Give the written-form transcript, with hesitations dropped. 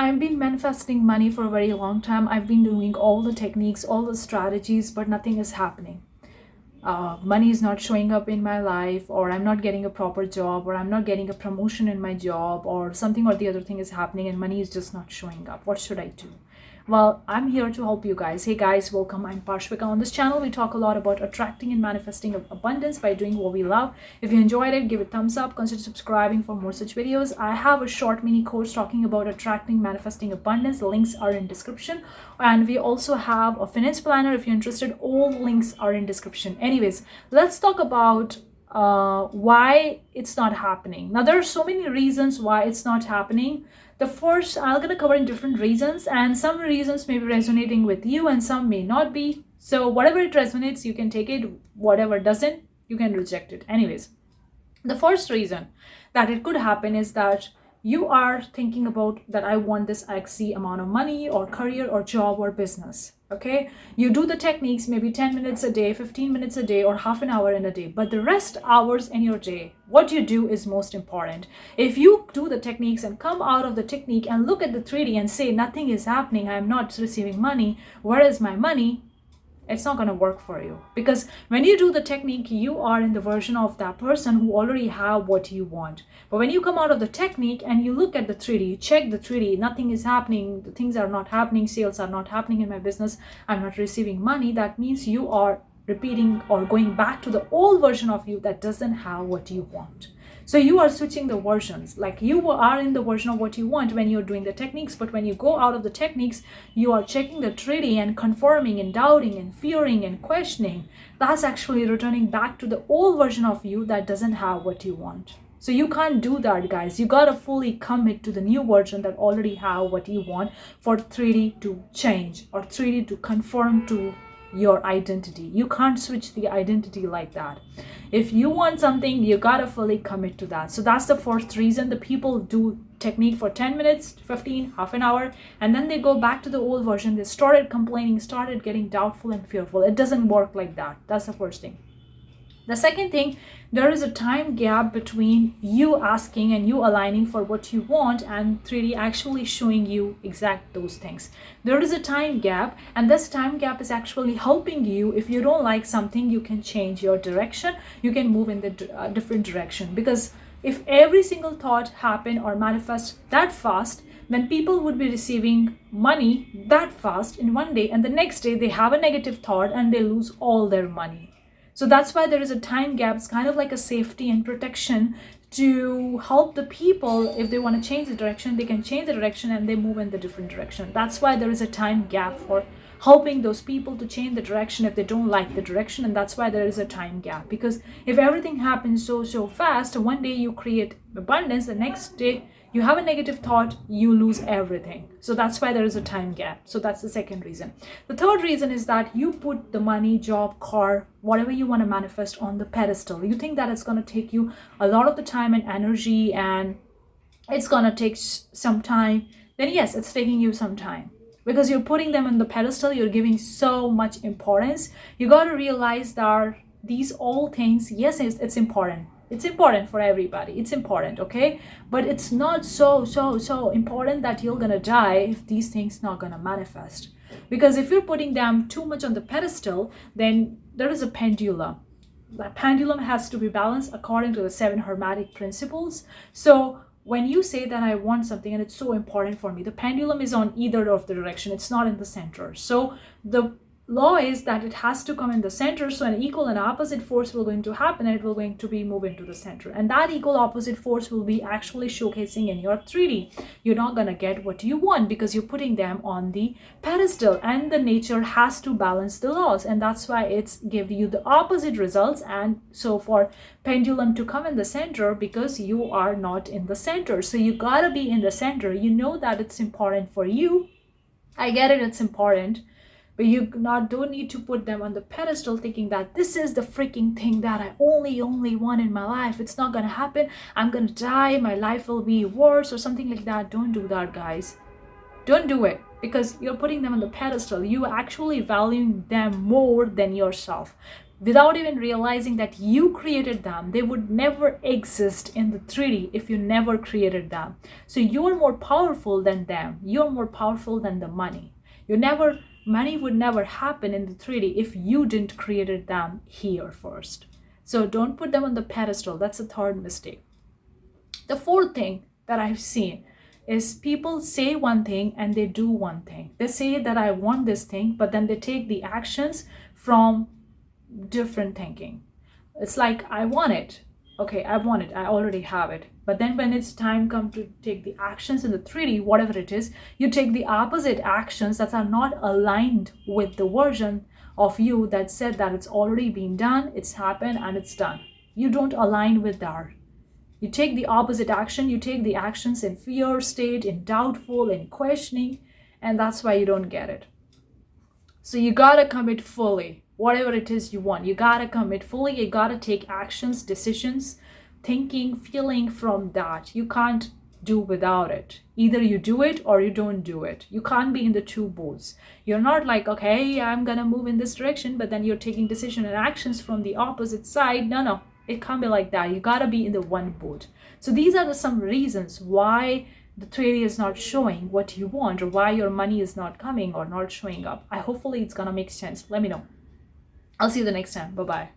I've been manifesting money for a very long time. I've been doing all the techniques, all the strategies, but nothing is happening. Money is not showing up in my life, or I'm not getting a proper job, or I'm not getting a promotion in my job, or something or the other thing is happening and money is just not showing up. What should I do? Well, I'm here to help you guys. Hey guys, welcome. I'm Parshvika. On this channel, we talk a lot about attracting and manifesting abundance by doing what we love. If you enjoyed it, give it a thumbs up. Consider subscribing for more such videos. I have a short mini course talking about attracting, manifesting abundance. The links are in description. And we also have a finance planner. If you're interested, all links are in description. Anyways, let's talk about why it's not happening. Now, there are so many reasons why it's not happening. The first, I'm going to cover in different reasons, and some reasons may be resonating with you and some may not be. So whatever it resonates, you can take it. Whatever doesn't, you can reject it. Anyways, the first reason that it could happen is that you are thinking about that I want this XC amount of money or career or job or business. Okay, you do the techniques maybe 10 minutes a day, 15 minutes a day, or half an hour in a day, but the rest hours in your day, what you do is most important. If you do the techniques and come out of the technique and look at the 3D and say nothing is happening, I'm not receiving money, where is my money? It's not going to work for you, because when you do the technique, you are in the version of that person who already have what you want. But when you come out of the technique and you look at the 3D, you check the 3D, nothing is happening, the things are not happening, sales are not happening in my business, I'm not receiving money, that means you are repeating or going back to the old version of you that doesn't have what you want. So you are switching the versions, like you are in the version of what you want when you're doing the techniques, but when you go out of the techniques, you are checking the 3D and confirming and doubting and fearing and questioning. That's actually returning back to the old version of you that doesn't have what you want. So you can't do that, guys. You gotta fully commit to the new version that already have what you want for 3D to change or 3D to conform to your identity. You can't switch the identity like that. If you want something, you gotta fully commit to that. So that's the first reason the people do technique for 10 minutes, 15, half an hour, and then they go back to the old version. They started complaining, started getting doubtful and fearful. It doesn't work like that. That's the first thing. The second thing, there is a time gap between you asking and you aligning for what you want and 3D actually showing you exact those things. There is a time gap, and this time gap is actually helping you. If you don't like something, you can change your direction. You can move in the different direction, because if every single thought happen or manifest that fast, then people would be receiving money that fast in one day, and the next day they have a negative thought and they lose all their money. So that's why there is a time gap. It's kind of like a safety and protection to help the people. If they want to change the direction, they can change the direction and they move in the different direction. That's why there is a time gap for helping those people to change the direction if they don't like the direction. And that's why there is a time gap, because if everything happens so fast, one day you create abundance, the next day you have a negative thought, you lose everything. So that's why there is a time gap. So that's the second reason. The third reason is that you put the money, job, car, whatever you want to manifest on the pedestal. You think that it's going to take you a lot of the time and energy, and it's going to take some time. Then yes, it's taking you some time, because you're putting them on the pedestal. You're giving so much importance. You got to realize that these all things, yes, it's important. It's important for everybody. It's important, okay? But it's not so important that you're gonna die if these things not gonna manifest. Because if you're putting them too much on the pedestal, then there is a pendulum. That pendulum has to be balanced according to the 7 Hermetic principles. So when you say that I want something and it's so important for me, the pendulum is on either of the direction. It's not in the center. So the law is that it has to come in the center, so an equal and opposite force will going to happen, and it will going to be moving to the center, and that equal opposite force will be actually showcasing in your 3D. You're not gonna get what you want because you're putting them on the pedestal, and the nature has to balance the laws, and that's why it's give you the opposite results. And so for pendulum to come in the center, because you are not in the center, so you gotta be in the center. You know that it's important for you. I get it, it's important. But you don't need to put them on the pedestal thinking that this is the freaking thing that I only want in my life. It's not gonna happen. I'm gonna die. My life will be worse or something like that. Don't do that, guys. Don't do it, because you're putting them on the pedestal. You actually valuing them more than yourself. without even realizing that you created them. They would never exist in the 3D if you never created them. So you're more powerful than them. You're more powerful than the money. Money would never happen in the 3D if you didn't created them here first. So don't put them on the pedestal. That's the third mistake. The fourth thing that I've seen is people say one thing and they do one thing. They say that I want this thing, but then they take the actions from different thinking. It's like, I want it. Okay, I want it. I already have it. But then when it's time come to take the actions in the 3D, whatever it is, you take the opposite actions that are not aligned with the version of you that said that it's already been done, it's happened, and it's done. You don't align with that. You take the opposite action. You take the actions in fear state, in doubtful, in questioning, and that's why you don't get it. So you gotta commit fully. Whatever it is you want, you gotta commit fully. You gotta take actions, decisions, thinking, feeling from that. You can't do without it. Either you do it or you don't do it. You can't be in the two boats. You're not like, okay, I'm gonna move in this direction, but then you're taking decision and actions from the opposite side. No, it can't be like that. You gotta be in the one boat. So these are some reasons why the 3D is not showing what you want, or why your money is not coming or not showing up. Hopefully it's gonna make sense. Let me know. I'll see you the next time. Bye-bye.